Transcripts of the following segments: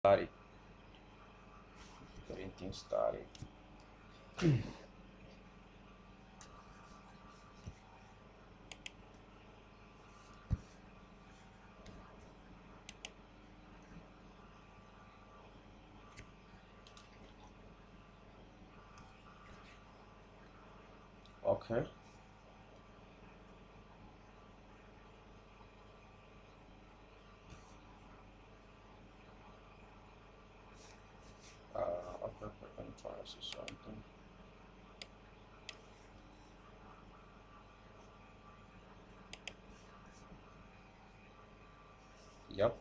Started. Getting things started. Okay. Okay. Let me try to see something. Yep.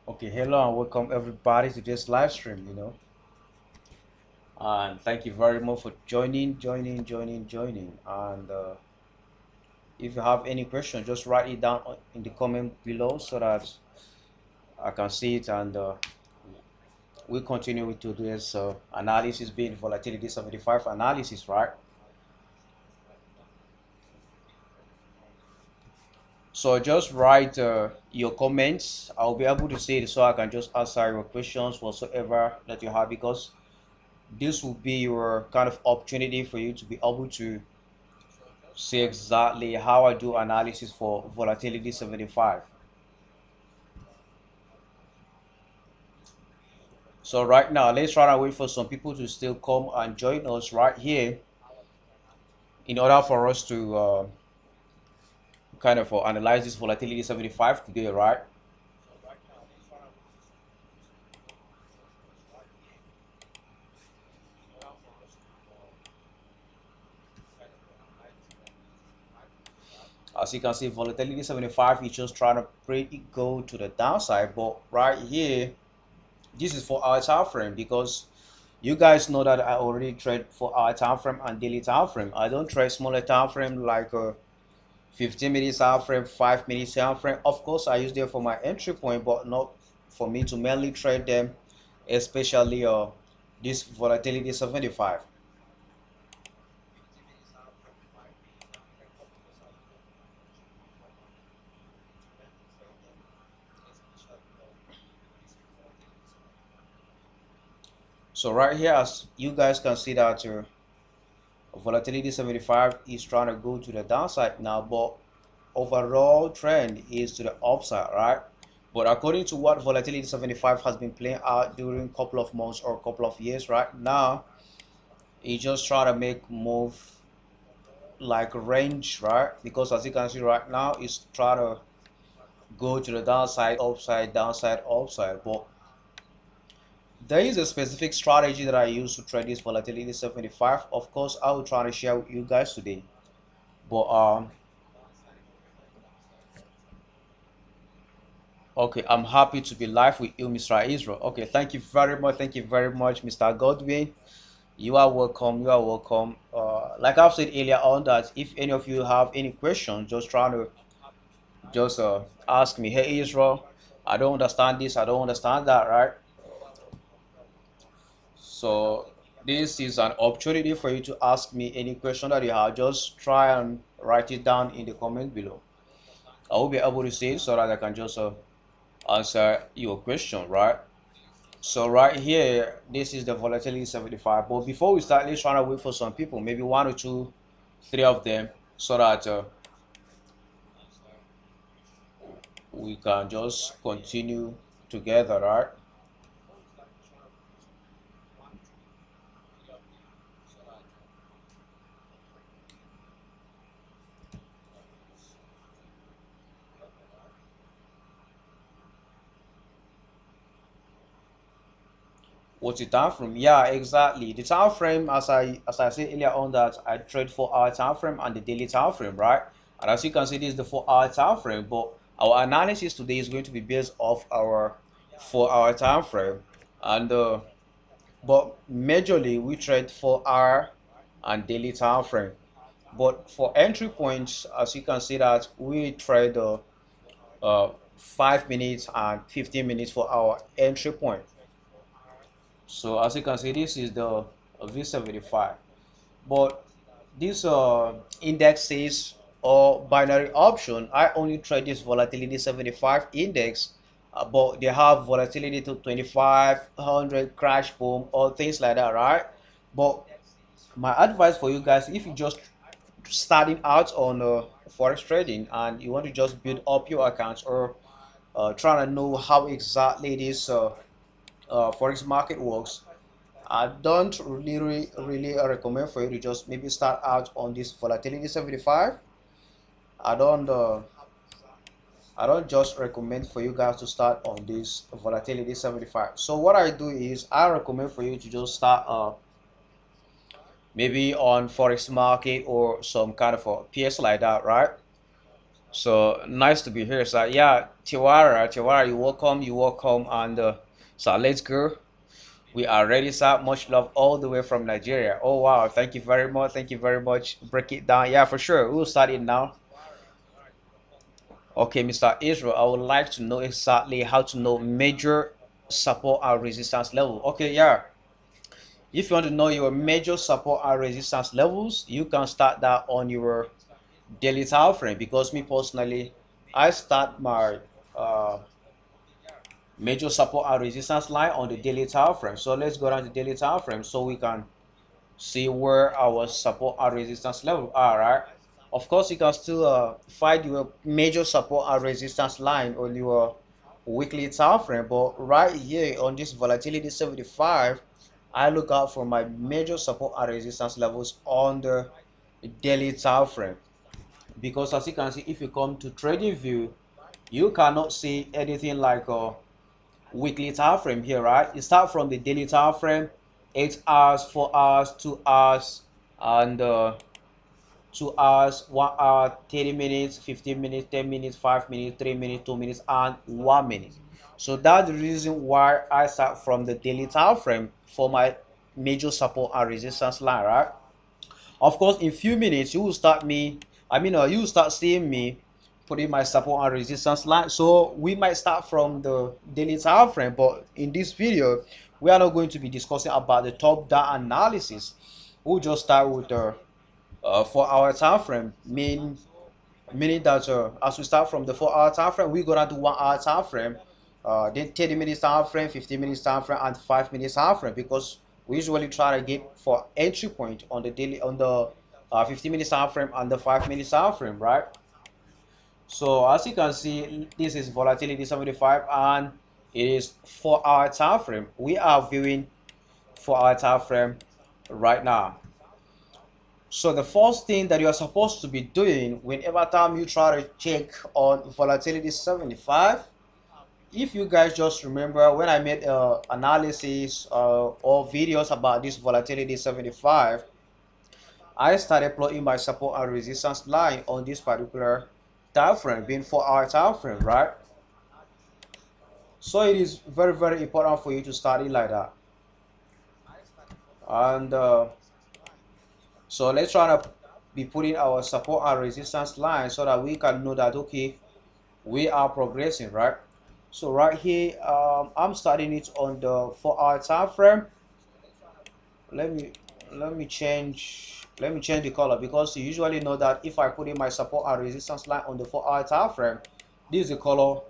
Okay. Hello and welcome everybody to this live stream. And thank you very much for joining. And if you have any question, just write it down in the comment below so that I can see it and we continue with today's analysis being volatility 75 analysis, right? So just write your comments. I'll be able to see it so I can just answer your questions whatsoever that you have, because this will be your kind of opportunity for you to be able to see exactly how I do analysis for volatility 75. So right now, let's try to wait for some people to still come and join us right here in order for us to kind of analyze this volatility 75 today, right? As you can see, volatility 75 is just trying to pretty go to the downside, but right here, this is for our time frame, because you guys know that I already trade for our time frame and daily time frame. I don't trade smaller time frame like 15 minutes time frame, 5 minutes time frame. Of course, I use them for my entry point, but not for me to mainly trade them, especially this volatility 75. So right here, as you guys can see that volatility 75 is trying to go to the downside now, but overall trend is to the upside, right? But according to what volatility 75 has been playing out during a couple of months or a couple of years right now, it just try to make move like range, right? Because as you can see right now, it's trying to go to the downside, upside, downside, upside. But there is a specific strategy that I use to trade this volatility 75. Of course, I will try to share with you guys today. But okay, I'm happy to be live with you, Mr. Israel. Okay, thank you very much. Thank you very much, Mr. Godwin. You are welcome. You are welcome. Like I've said earlier on, that if any of you have any questions, just trying to just ask me. Hey, Israel, I don't understand this. I don't understand that. Right? So this is an opportunity for you to ask me any question that you have. Just try and write it down in the comment below. I will be able to see it so that I can just answer your question. Right? So right here, this is the volatility 75. But before we start, let's try to wait for some people, maybe one or two, three of them, so that we can just continue together, right? What's the time frame? Yeah, exactly. The time frame, as I said earlier on, that I trade 4 hour time frame and the daily time frame, right? And as you can see, this is the 4 hour time frame. But our analysis today is going to be based off our 4 hour time frame, and but majorly we trade 4 hour and daily time frame. But for entry points, as you can see that we trade 5 minutes and 15 minutes for our entry point. So as you can see, this is the V75. But this indexes or binary option, I only trade this volatility 75 index, but they have volatility to 2500 crash boom or things like that, right? But my advice for you guys, if you just starting out on forex trading and you want to just build up your accounts, or trying to know how exactly this forex market works, I don't really recommend for you to just maybe start out on this volatility 75. I don't uh, I don't just recommend for you guys to start on this volatility 75. So what I do is I recommend for you to just start maybe on forex market or some kind of a PS like that, right? So nice to be here. So yeah, Tiwara, you welcome, and so let's go. We are ready, sir. Much love all the way from Nigeria. Oh wow, thank you very much. Thank you very much. Break it down. Yeah, for sure. We'll start it now. Okay, Mr. Israel, I would like to know exactly how to know major support and resistance level. Okay, yeah. If you want to know your major support and resistance levels, you can start that on your daily time frame, because me personally, I start my major support and resistance line on the daily time frame. So let's go down to daily time frame so we can see where our support and resistance level are, right? Of course, you can still find your major support and resistance line on your weekly time frame, but right here on this volatility 75, I look out for my major support and resistance levels on the daily time frame. Because as you can see, if you come to trading view, you cannot see anything like a weekly time frame here, right? You start from the daily time frame, 8 hours, 4 hours, 2 hours, and 2 hours, 1 hour, 30 minutes, 15 minutes, 10 minutes, 5 minutes, 3 minutes, 2 minutes, and 1 minute. So that's the reason why I start from the daily time frame for my major support and resistance line, right? Of course, in few minutes you will start me. You will start seeing me putting my support and resistance line. So we might start from the daily time frame, but in this video, we are not going to be discussing about the top down analysis. We'll just start with the 4 hour time frame, meaning that as we start from the 4 hour time frame, we go down to 1 hour time frame, then 30 minutes time frame, 15 minutes time frame, and 5 minutes time frame, because we usually try to get for entry point on the daily, on the 15 minutes time frame and the 5 minutes time frame, right? So as you can see, this is volatility 75 and it is 4 hour time frame. We are viewing 4 hour time frame right now. So the first thing that you are supposed to be doing whenever time you try to check on volatility 75, if you guys just remember when I made analysis or videos about this volatility 75, I started plotting my support and resistance line on this particular time frame, being 4-hour time frame, right? So it is very important for you to study like that. And so let's try to be putting our support and resistance line so that we can know that okay, we are progressing, right? So right here, I'm starting it on the 4-hour time frame. Let me change the color, because you usually know that if I put in my support and resistance line on the 4-hour time frame, this is the color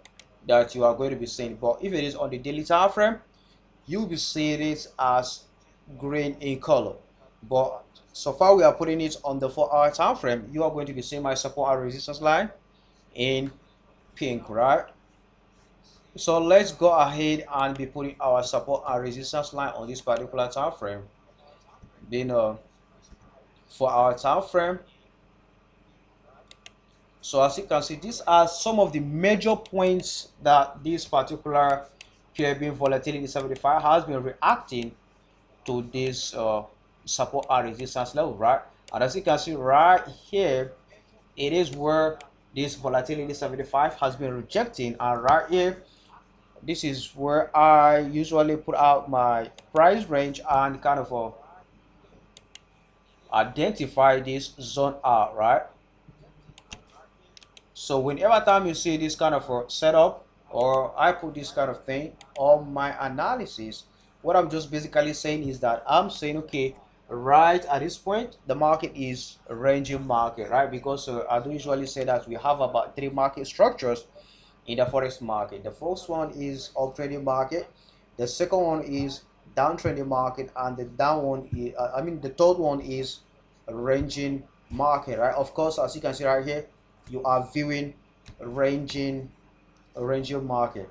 that you are going to be seeing. But if it is on the daily time frame, you'll be seeing it as green in color. But so far we are putting it on the 4-hour time frame, you are going to be seeing my support and resistance line in pink, right? So let's go ahead and be putting our support and resistance line on this particular time frame, being for our time frame. So as you can see, these are some of the major points that this particular pair being volatility 75 has been reacting to this support and resistance level, right? And as you can see right here, it is where this volatility 75 has been rejecting, and right here, this is where I usually put out my price range and kind of identify this zone out, right? So whenever time you see this kind of a setup, or I put this kind of thing on my analysis, what I'm just basically saying is that I'm saying, okay, right at this point, the market is a ranging market, right? Because I do usually say that we have about 3 market structures in the forex market. The first one is uptrending market, the second one is downtrending market, and the down one is, the third one is a ranging market, right? Of course, as you can see right here, you are viewing ranging market.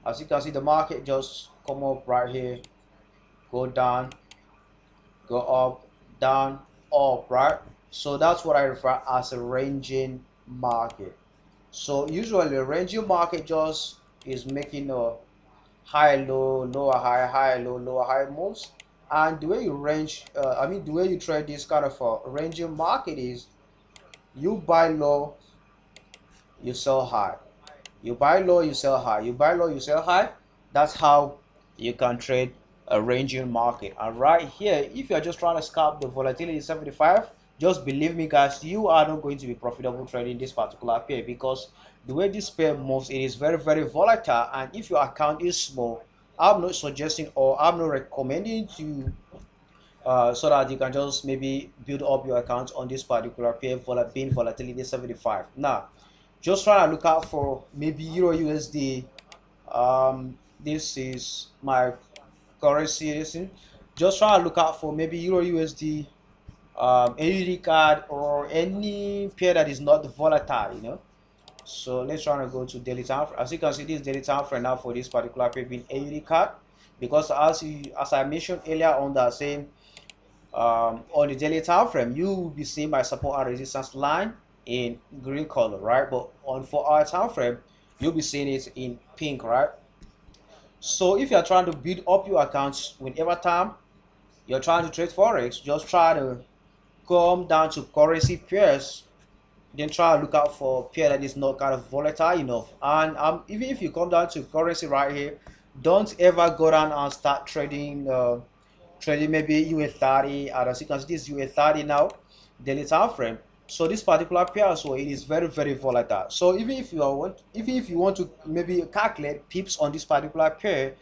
As you can see, the market just come up right here, go down, go up, down, up, right? So that's what I refer as a ranging market. So usually a ranging market just is making a high low, lower high, high low, lower high moves. And the way you the way you trade this kind of a ranging market is you buy low, you sell high. You buy low, you sell high. You buy low, you sell high. That's how you can trade a ranging market. And right here, if you're just trying to scalp the volatility 75, just believe me, guys, you are not going to be profitable trading this particular pair, because the way this pair moves, it is very volatile. And if your account is small, I'm not suggesting or I'm not recommending to so that you can just maybe build up your account on this particular pair being volatility 75. Now, just try to look out for maybe Euro USD. This is my currency. Listen, just try to look out for maybe Euro USD, AUD card, or any pair that is not volatile. So let's try to go to daily time. As you can see, this daily time frame now for this particular pair being AUD card, because as I mentioned earlier on that same on the daily time frame, you will be seeing my support and resistance line in green color, right? But on 4-hour time frame, you'll be seeing it in pink, right? So if you're trying to build up your accounts whenever time you're trying to trade forex, just try to come down to currency pairs, then try to look out for a pair that is not kind of volatile enough. And even if you come down to currency right here, don't ever go down and start trading maybe UA30. And as you can see, this UA30 now daily time frame. So this particular pair, so it is very volatile. So even if you want to maybe calculate pips on this particular pair,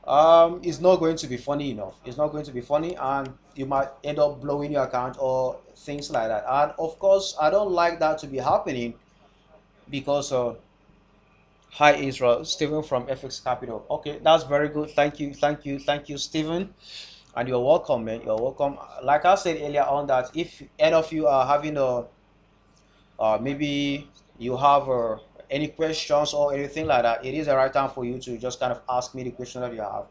it's not going to be funny enough. It's not going to be funny, and you might end up blowing your account or things like that. And of course, I don't like that to be happening, because hi Israel, Stephen from FX Capital. Okay, that's very good. Thank you, Stephen. And you're welcome, man. You're welcome. Like I said earlier on, that if any of you are having a maybe you have any questions or anything like that, it is the right time for you to just kind of ask me the question that you have.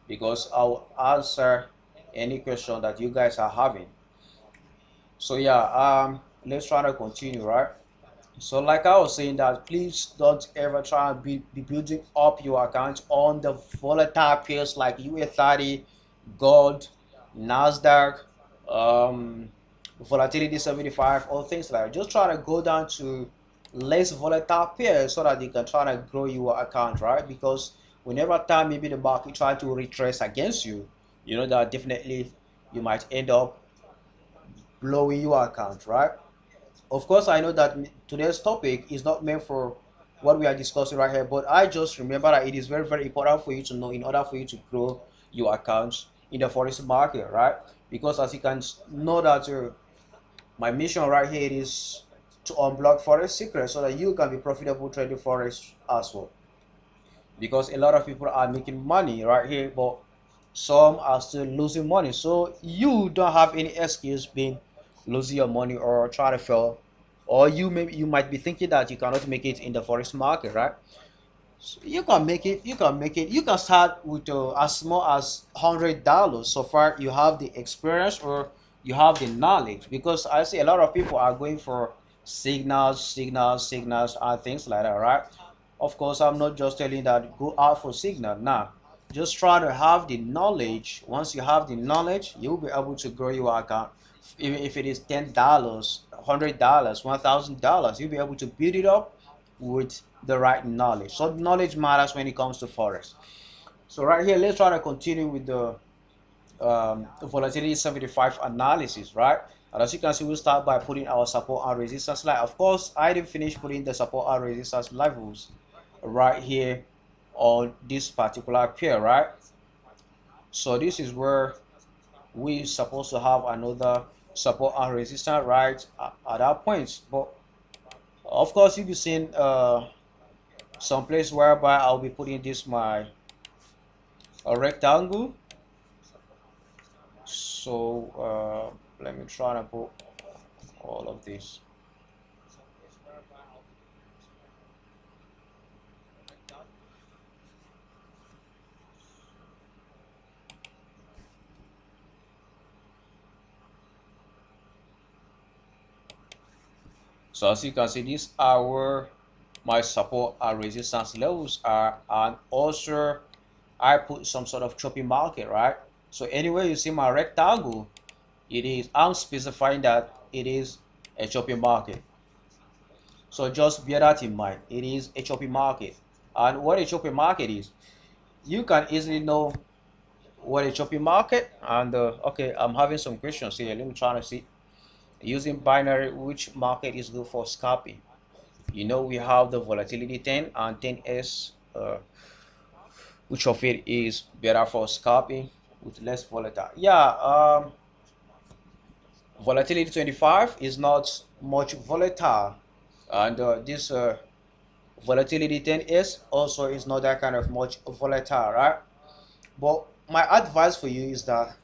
because I'll answer any question that you guys are having. So yeah, let's try to continue, right? So like I was saying, that please don't ever try and be building up your account on the volatile pairs like US30, gold, Nasdaq, um, volatility 75, or things like that. Just try to go down to less volatile pairs so that you can try to grow your account, right? Because whenever time maybe the market try to retrace against you, you know that definitely you might end up blowing your account, right? Of course, I know that today's topic is not meant for what we are discussing right here, but I just remember that it is very, very important for you to know in order for you to grow your accounts in the forex market, right? Because as you can know that my mission right here is to unblock forex secrets so that you can be profitable trading forex as well. Because a lot of people are making money right here, but some are still losing money. So you don't have any excuse being losing your money or try to fail, or you might be thinking that you cannot make it in the forex market, right? So you can make it. You can make it. You can start with as small as $100. So far, you have the experience or you have the knowledge. Because I see a lot of people are going for signals, and things like that, right? Of course, I'm not just telling that go out for signal. Nah, just try to have the knowledge. Once you have the knowledge, you'll be able to grow your account. Even if it is $10, $100, $1,000, you'll be able to build it up with the right knowledge. So knowledge matters when it comes to forex. So right here, let's try to continue with the volatility 75 analysis, right? And as you can see, we'll start by putting our support and resistance line. Of course, I didn't finish putting the support and resistance levels right here on this particular pair, right? So this is where we supposed to have another support and resistance right at that point. But of course, you'll be seeing some place whereby I'll be putting this my a rectangle. So let me try to put all of this. So as you can see, these are where my support and resistance levels are, and also I put some sort of choppy market, right? So anywhere you see my rectangle, I'm specifying that it is a choppy market. So just bear that in mind. It is a choppy market. And what a choppy market is, you can easily know what a choppy market. And okay, I'm having some questions here. Let me try to see. Using binary, which market is good for scalping? You know, we have the volatility 10 and 10s. Which of it is better for scalping with less volatile? Yeah, volatility 25 is not much volatile, and this volatility 10s also is not that kind of much volatile, right? But my advice for you is that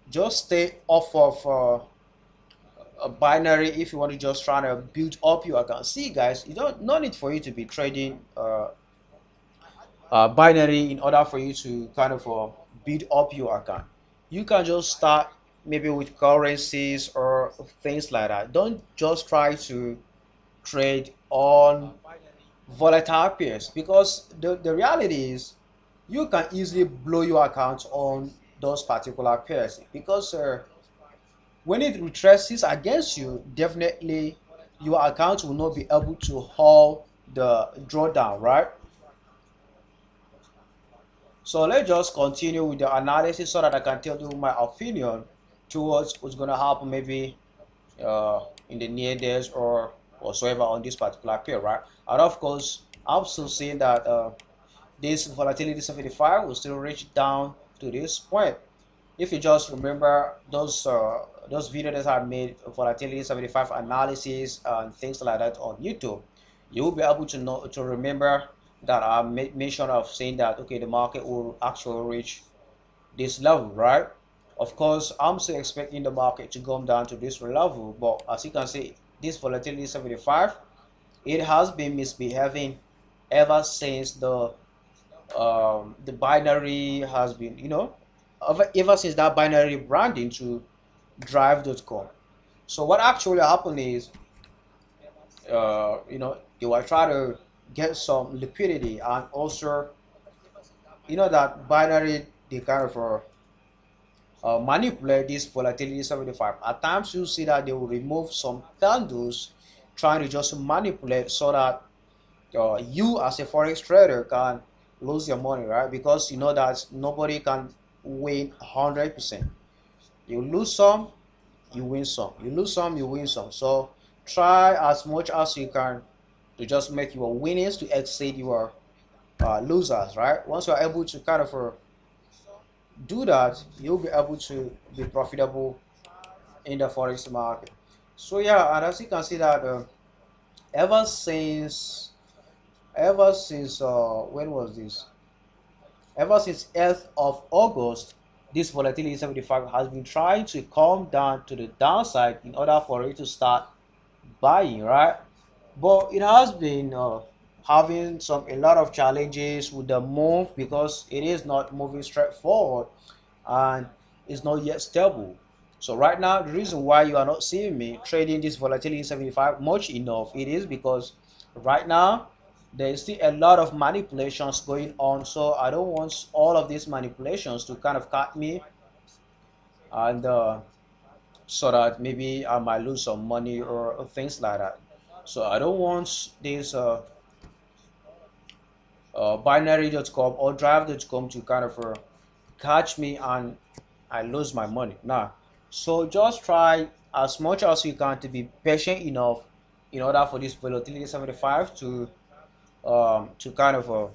just stay off of a binary if you want to just try to build up your account. See guys, you don't no need for you to be trading binary in order for you to kind of build up your account. You can just start maybe with currencies or things like that. Don't just try to trade on volatile pairs, because the reality is you can easily blow your account on those particular pairs, because when it retraces against you, definitely your account will not be able to hold the drawdown, right? So let's just continue with the analysis so that I can tell you my opinion towards what's going to happen maybe in the near days or whatsoever on this particular pair, right? And of course, I'm still saying that this volatility 75 will still reach down to this point. If you just remember those videos that I made, volatility 75 analysis and things like that on YouTube, you will be able to know to remember that I made mention of saying that okay, the market will actually reach this level, right? Of course, I'm still expecting the market to come down to this level, but as you can see, this volatility 75, it has been misbehaving ever since the the binary has been, ever since that binary branding to drive.com. So what actually happened is, they were trying to get some liquidity, and also, that binary, they kind of manipulate this volatility 75. At times you see that they will remove some candles trying to just manipulate so that you as a forex trader can lose your money, right? Because you know that nobody can win 100%. You lose some, you win some. You lose some, you win some. So try as much as you can to just make your winnings to exceed your losers, right? Once you're able to kind of do that, you'll be able to be profitable in the forex market. So yeah, and as you can see that ever since when was this? Ever since 8th of August, this volatility 75 has been trying to come down to the downside in order for it to start buying, right? But it has been having a lot of challenges with the move because it is not moving straight forward and it's not yet stable. So right now, the reason why you are not seeing me trading this volatility 75 much enough, it is because right now there is still a lot of manipulations going on. So I don't want all of these manipulations to kind of cut me, and so that maybe I might lose some money or things like that. So I don't want this binary.com or drive.com to kind of catch me and I lose my money. Nah. So just try as much as you can to be patient enough in order for this volatility 75 to kind of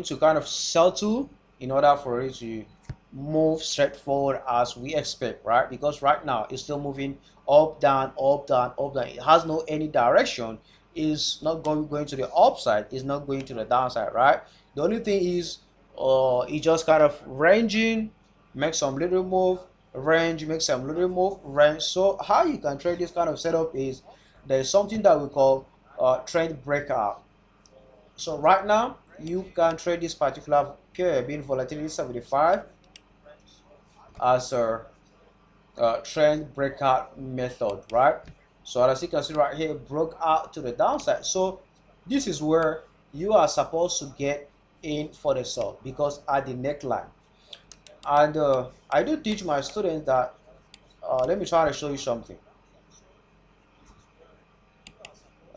to kind of settle in order for it to move straight forward as we expect, right? Because right now it's still moving up, down, up, down, up, down. It has no any direction. It's not going to the upside. It's not going to the downside, right? The only thing is, it just kind of ranging, make some little move, range, make some little move, range. So how you can trade this kind of setup is there's something that we call trend breakout. So right now, you can trade this particular pair being volatility 75 as a trend breakout method, right? So as you can see right here, it broke out to the downside. So this is where you are supposed to get in for the sell because at the neckline. And I do teach my students that, let me try to show you something.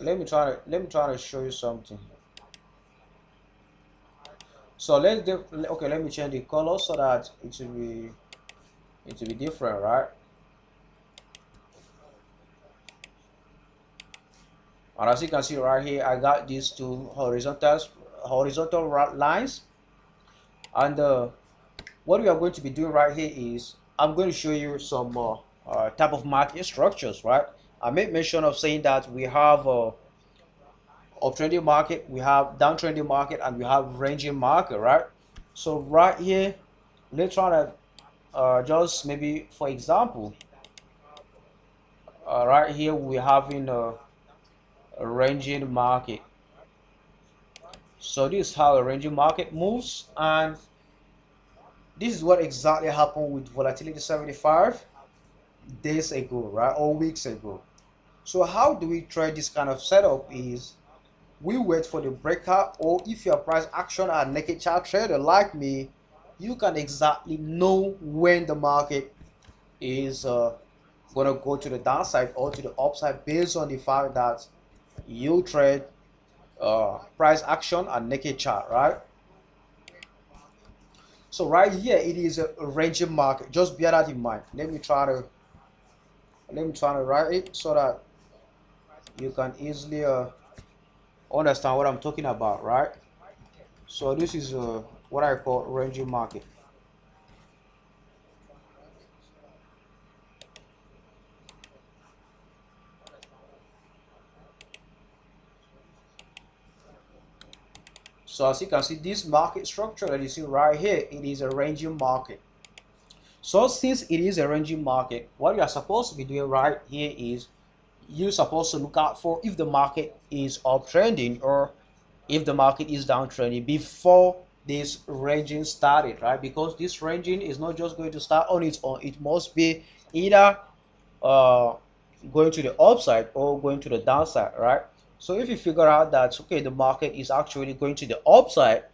Let me try to show you something. So okay, let me change the color so that it will be different, right? And as you can see right here, I got these two horizontal lines, and what we are going to be doing right here is I'm going to show you some type of market structures, right? I made mention of saying that we have uptrending market, we have downtrending market, and we have ranging market, right? So right here, let's try to just maybe for example, right here we're having a ranging market. So this is how a ranging market moves, and this is what exactly happened with volatility 75 days ago, right, or weeks ago. So how do we trade this kind of setup is we wait for the breakout, or if you're price action and naked chart trader like me, you can exactly know when the market is gonna go to the downside or to the upside based on the fact that you trade price action and naked chart, right? So right here it is a ranging market. Just bear that in mind. Let me try to write it so that you can easily understand what I'm talking about, right? So this is what I call ranging market. So as you can see, this market structure that you see right here, it is a ranging market. So since it is a ranging market, what you are supposed to be doing right here is you're supposed to look out for if the market is uptrending or if the market is downtrending before this ranging started, right? Because this ranging is not just going to start on its own. It must be either uh, going to the upside or going to the downside, right? So if you figure out that okay, the market is actually going to the upside,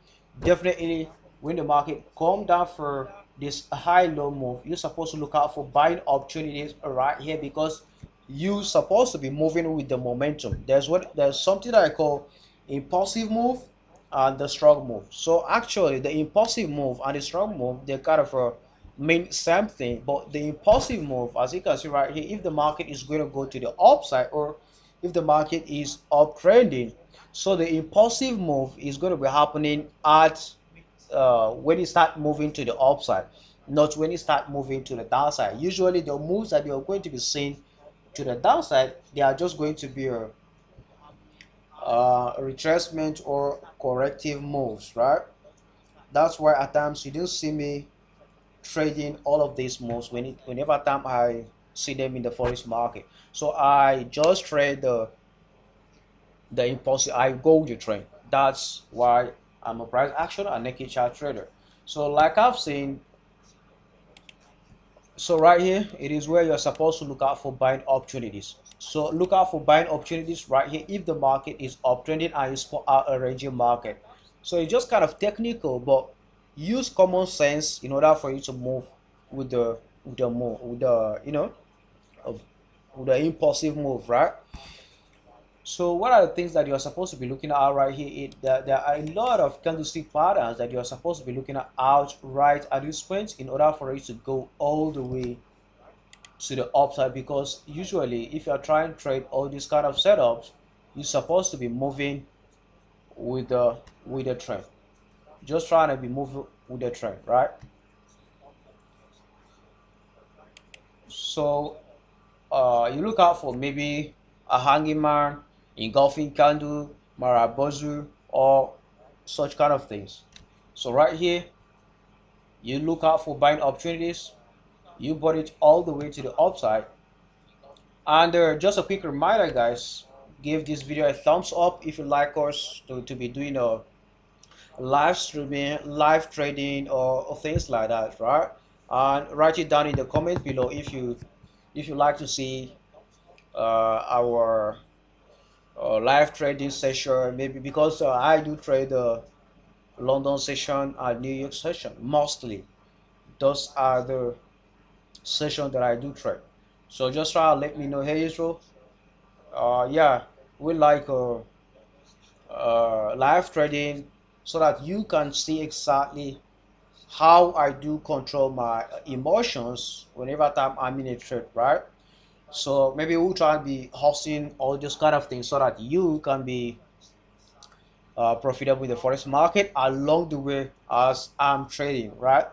definitely when the market come down for this high low move, you're supposed to look out for buying opportunities right here because you're supposed to be moving with the momentum. There's something that I call impulsive move and the strong move. So actually the impulsive move and the strong move, they're kind of mean same thing, but the impulsive move, as you can see right here, if the market is going to go to the upside or if the market is uptrending, so the impulsive move is going to be happening at when it start moving to the upside, not when it start moving to the downside. Usually the moves that you're going to be seeing to the downside, they are just going to be a retracement or corrective moves, right? That's why at times you don't see me trading all of these moves whenever time I see them in the forex market. So I just trade the impulsive. I go with the trend. That's why I'm a price action and naked chart trader. So like I've seen, so right here it is where you're supposed to look out for buying opportunities. So look out for buying opportunities right here if the market is uptrending and you spot out a ranging market. So it's just kind of technical, but use common sense in order for you to move with the move with the of with the impulsive move, right? So what are the things that you're supposed to be looking at right here? There are a lot of candlestick patterns that you're supposed to be looking at out right at this point in order for it to go all the way to the upside, because usually if you're trying to trade all these kind of setups, you're supposed to be moving with the trend. Just trying to be moving with the trend, right? So you look out for maybe a hanging man, engulfing candle, marabozu, or such kind of things. So right here, you look out for buying opportunities. You bought it all the way to the upside. And just a quick reminder, guys, give this video a thumbs up if you like us to be doing a live streaming, live trading, or things like that, right? And write it down in the comment below if you like to see our live trading session, maybe because I do trade the London session and New York session mostly. Those are the sessions that I do trade. So just try to let me know, hey Israel, yeah, we like live trading so that you can see exactly how I do control my emotions whenever time I'm in a trade, right? So maybe we'll try and be hosting all these kind of things so that you can be profitable in the forex market along the way as I'm trading, right?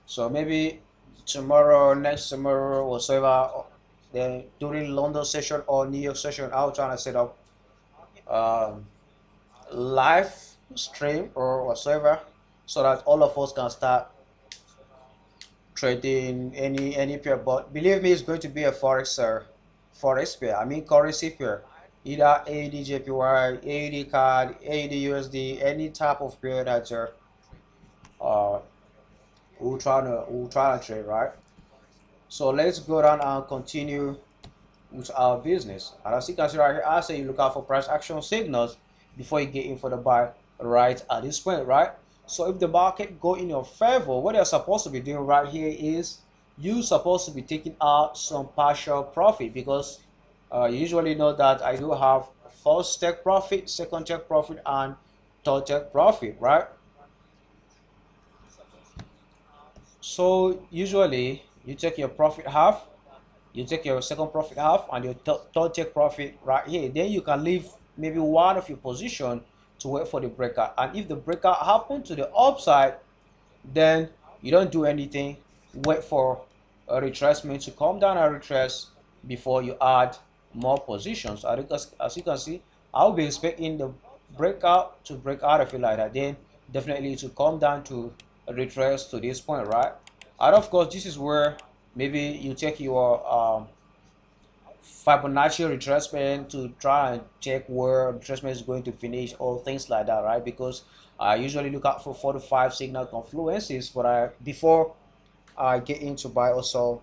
So maybe tomorrow, next tomorrow, whatsoever, then during London session or New York session, I'll try to set up um, live stream or whatsoever so that all of us can start trading any pair. But believe me, it's going to be a forex pair. I mean currency pair, either AUD JPY, AUD CAD, AUD USD, any type of pair that you're uh we'll try to trade, right? So let's go down and continue with our business. And as you can see right here, I say you look out for price action signals before you get in for the buy right at this point, right? So if the market go in your favor, what you're supposed to be doing right here is you supposed to be taking out some partial profit, because you usually know that I do have first take profit, second take profit, and third take profit, right? So usually you take your profit half, you take your second profit half, and your third take profit right here. Then you can leave maybe one of your position to wait for the breakout. And if the breakout happen to the upside, then you don't do anything. Wait for a retracement to come down and retrace before you add more positions. As you can see, I'll be expecting the breakout to break out of it like that. Then definitely to come down to retrace to this point, right? And of course, this is where maybe you take your Fibonacci retracement to try and check where retracement is going to finish or things like that, right? Because I usually look out for 4 to 5 signal confluences, but before I get into buy or sell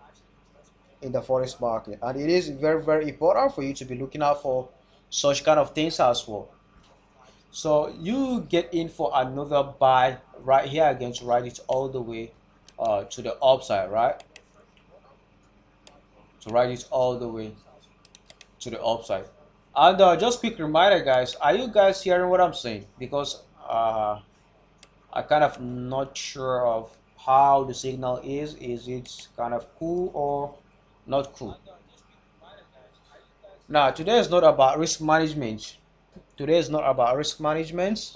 in the forex market, and it is very important for you to be looking out for such kind of things as well. So you get in for another buy right here again to ride it all the way to the upside, right? To ride it all the way to the upside. And just quick reminder, guys, are you guys hearing what I'm saying? Because I kind of not sure of how the signal is. Is it kind of cool or not cool? Now, today is not about risk management. Today is not about risk management.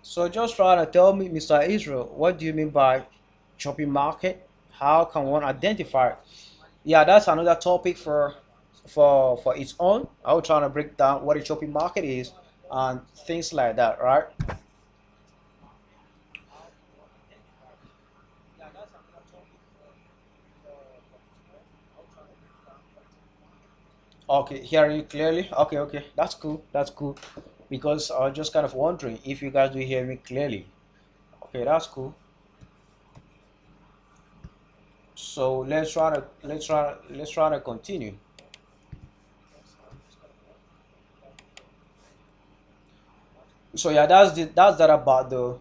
So just try to tell me, Mr. Israel, what do you mean by choppy market? How can one identify it? Yeah, that's another topic for its own. I will try to break down what a choppy market is and things like that, right? Okay, hearing you clearly. Okay, that's cool. That's cool. Because I was just kind of wondering if you guys do hear me clearly. Okay, that's cool. So let's try to continue. So yeah, that's that about the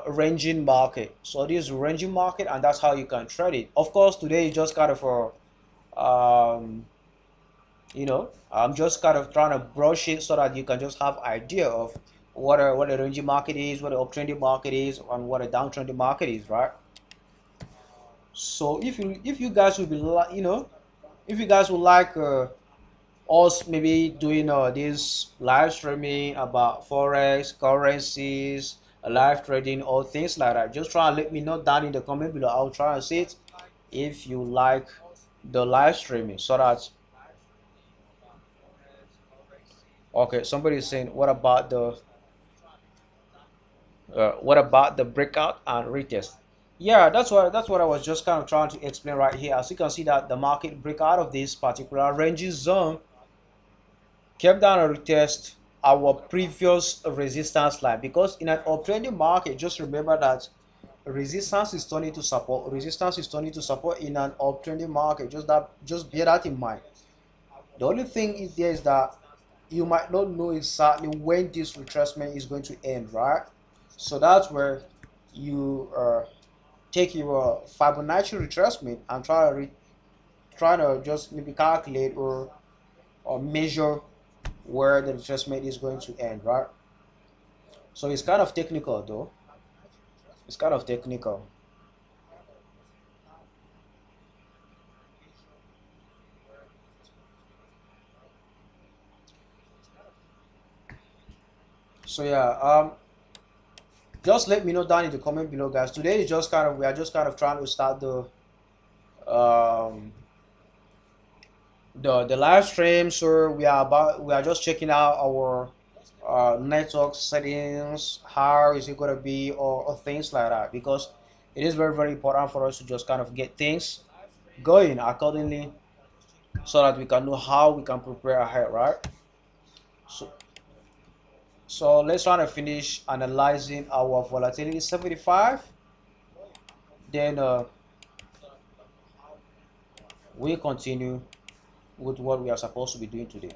ranging market. So this is ranging market, and that's how you can trade it. Of course, today is just kind of a I'm just kind of trying to brush it so that you can just have idea of what a ranging market is, what a uptrending market is, and what a downtrending market is, right? So if you guys would be if you guys would like us maybe doing this live streaming about forex currencies, live trading or things like that, just try and let me know down in the comment below. I'll try and see it if you like the live streaming so that okay, somebody is saying what about the breakout and retest. Yeah, that's what I was just kind of trying to explain right here. As you can see that the market break out of this particular ranging zone, kept down and retest our previous resistance line, because in an uptrending market, just remember that resistance is turning to support in an uptrending market. Just bear that in mind. The only thing is there is that you might not know exactly when this retracement is going to end, right? So that's where you take your Fibonacci retracement and try to just maybe calculate or measure where the retracement is going to end, right? So it's kind of technical though. It's kind of technical. So yeah, just let me know down in the comment below, guys. Today is just kind of we are just kind of trying to start um the live stream. So we are just checking out our network settings, how is it gonna be, or things like that, because it is very important for us to just kind of get things going accordingly so that we can know how we can prepare ahead, right? So so let's try to finish analyzing our volatility 75. Then we continue with what we are supposed to be doing today.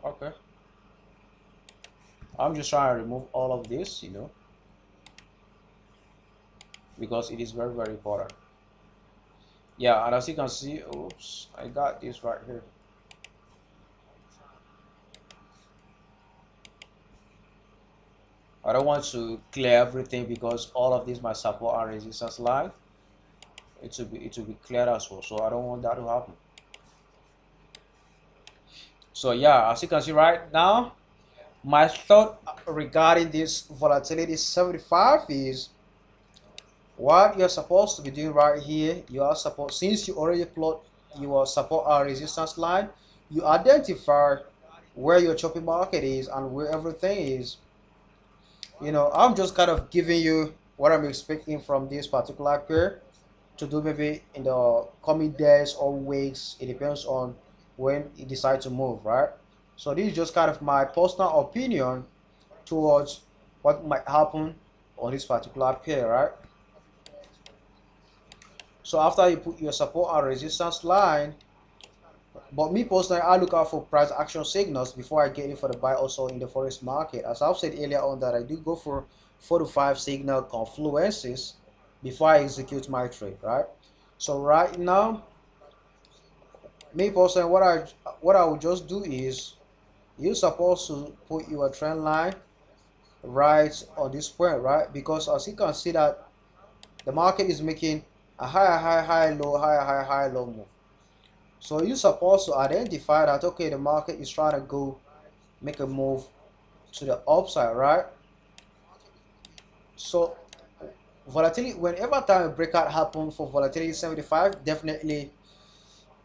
Okay, I'm just trying to remove all of this, because it is very important. Yeah, and as you can see, oops, I got this right here. I don't want to clear everything because all of this might support our resistance line. It will be clear as well, so I don't want that to happen. So yeah, as you can see right now, My thought regarding this volatility 75 is what you're supposed to be doing right here. You are supposed, since you already plot your support and resistance line, you identify where your chopping market is and where everything is. I'm just kind of giving you what I'm expecting from this particular pair to do maybe in the coming days or weeks. It depends on when you decide to move, right? So this is just kind of my personal opinion towards what might happen on this particular pair, right? So after you put your support and resistance line, but me personally, I look out for price action signals before I get in for the buy also in the forex market. As I've said earlier on that I do go for 4 to 5 signal confluences before I execute my trade, right? So right now, me personally, what I would just do is you're supposed to put your trend line right on this point, right? Because as you can see that the market is making a high low high low move. So you're supposed to identify that okay, the market is trying to go make a move to the upside, right? So volatility, whenever time a breakout happens for volatility 75, definitely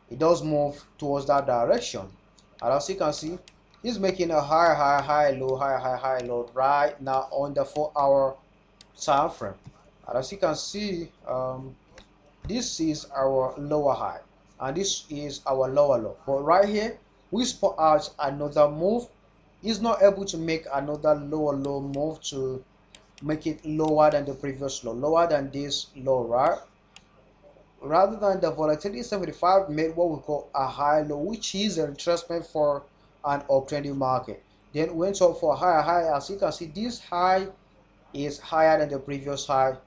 it does move towards that direction. And as you can see, it's making a high low high low right now on the 4 hour time frame. And as you can see, this is our lower high and this is our lower low, but right here we spot out another move. Is not able to make another lower low move to make it lower than the previous low, lower than this low, right? Rather than the volatility 75 made what we call a high low, which is a retracement for an uptrending market. Then went up for a higher high. As you can see, this high is higher than the previous high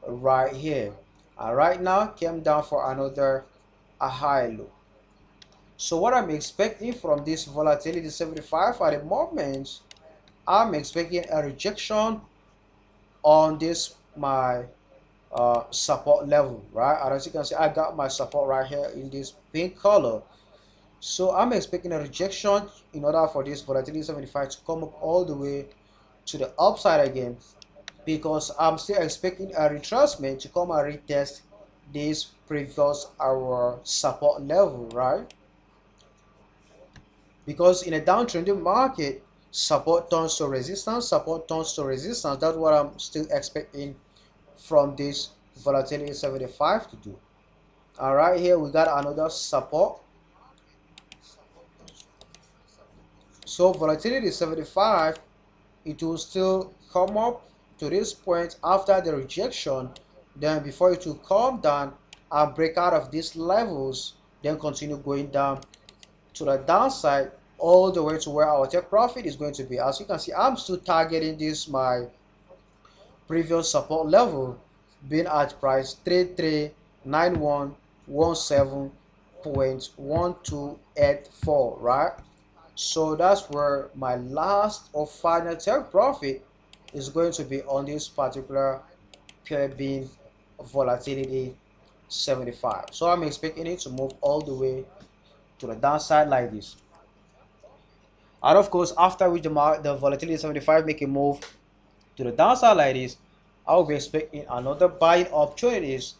right here, and right now came down for another a high low. So what I'm expecting from this volatility 75 at the moment, I'm expecting a rejection on this my support level, right? And as you can see, I got my support right here in this pink color. So I'm expecting a rejection in order for this volatility 75 to come up all the way to the upside again, because I'm still expecting a retracement to come and retest this previous our support level, right? Because in a downtrending market, support turns to resistance, support turns to resistance. That's what I'm still expecting from this volatility 75 to do. All right, here we got another support. So volatility 75, it will still come up to this point after the rejection, then before it will come down and break out of these levels, then continue going down to the downside all the way to where our take profit is going to be. As you can see, I'm still targeting this my previous support level, being at price 339117.1284, right? So that's where my last or final take profit is going to be on this particular pair being volatility 75. So I'm expecting it to move all the way to the downside like this. And of course, after which the volatility 75 make a move to the downside like this, I will be expecting another buying opportunities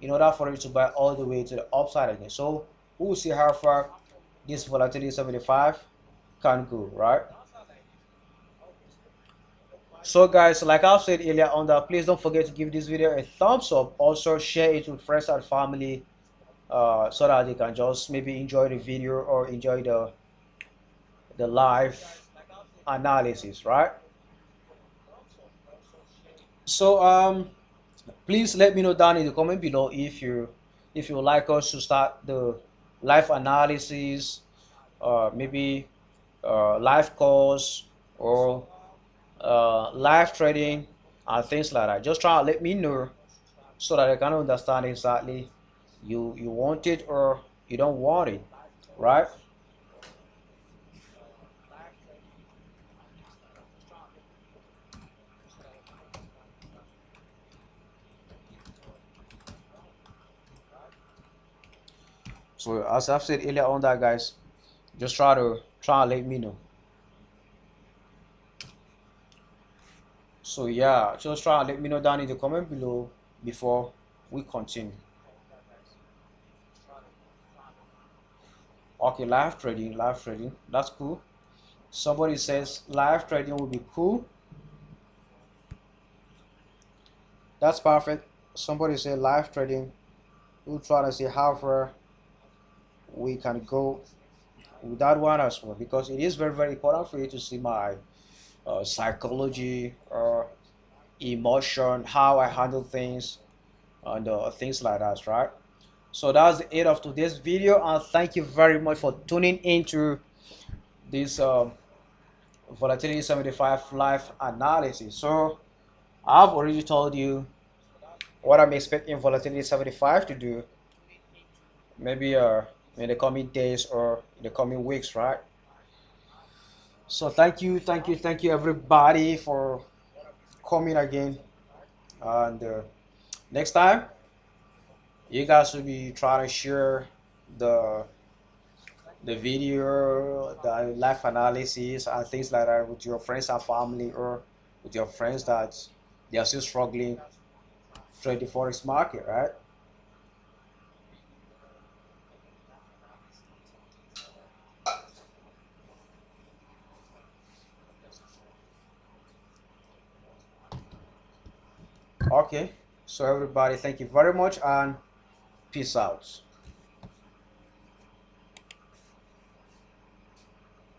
in order for it to buy all the way to the upside again. So we will see how far this volatility 75 can go, right? So guys, like I said earlier on that, please don't forget to give this video a thumbs up. Also share it with friends and family so that they can just maybe enjoy the video or enjoy the live analysis, right? So please let me know down in the comment below if you would like us to start the live analysis, maybe live calls or live trading and things like that. Just try to let me know so that I can understand exactly you want it or you don't want it, right? So as I've said earlier on that guys, just try to let me know. So yeah, just try and let me know down in the comment below before we continue. Okay, live trading, that's cool. Somebody says live trading will be cool. That's perfect. Somebody said live trading. We'll try to see how far we can go with that one as well, because it is very important for you to see my psychology or emotion, how I handle things, and things like that, right? So that's the end of today's video, and thank you very much for tuning into this volatility 75 live analysis. So I've already told you what I'm expecting volatility 75 to do, maybe in the coming days or in the coming weeks, right? So thank you everybody for coming again, and next time you guys will be trying to share the video, the life analysis and things like that with your friends and family, or with your friends that they are still struggling to trade the forex market, right? Okay, so everybody, thank you very much and peace out.